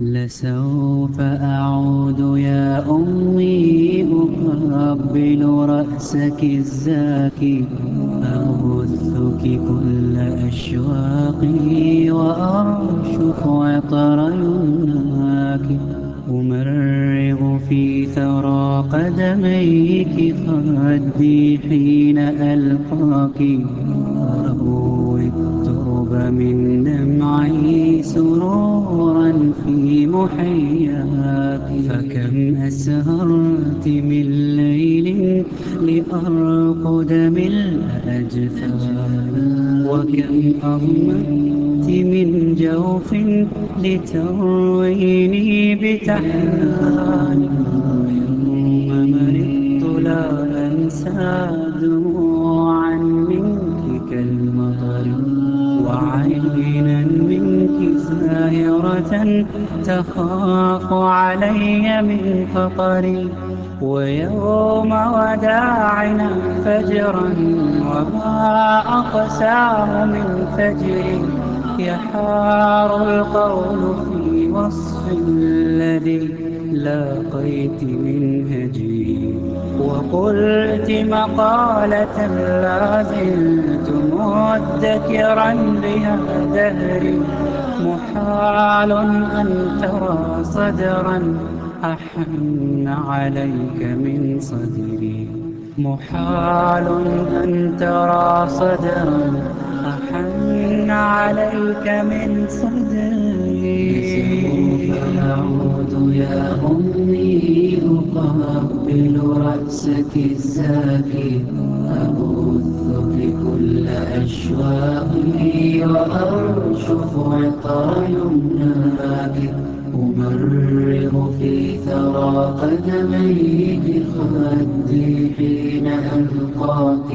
لسوف أعود يا أمي أقبل رأسك الزاكي، أبثك كل أشواقي وأرشف عطر يمناك، أمرغ في ثرى قدميك خدي حين ألقاك، أروي الترب من دمعي سرورا في محياك. فكم أسهرت من ليل لأرقد ملء أجفاك، وكم أضمت من جوف لترويني بتحنان. يوم مرضت لا أنسى دموعا منك كالمطر، وعينا منك زاهرة تخاف علي من فقري. ويوم وداعنا فجرا وما أقساه من فجري، يحار القول في وصف الذي لاقيت من هجري. وقلت مقالة لا زلت مدكرا بها دهري، محال أن ترى صدرا أحن عليك من صدري، محال أن ترى صدرا أحن عليك من صدري. سوف أعود يا أمي أقبل رأسك الزاكي، أبثك كل أشواقي وأرشف عطر يمناك، أمرغ في ثرى قدميك خدي حين ألقاك،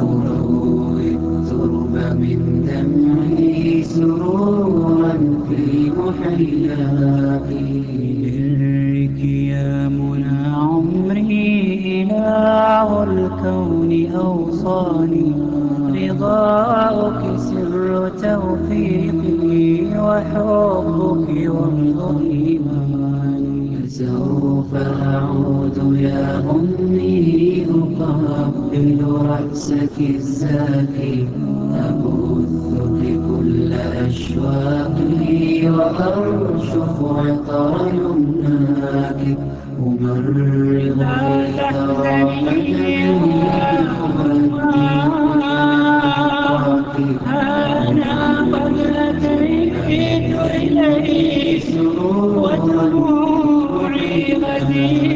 أروي الترب من دمعي سرورا في محياك. برك يا منى عمري إله الكون أوصاني، رضاؤك سر توفيقي وحبك ومض إيماني. سوف أعود يا أمي أقبل رأسك الزاكي، أبثك كل أشواقي وأرشف عطر يمناك، أمرغ في ثرى قدمي أنا قد أتيت إليك ودموعي غزيرة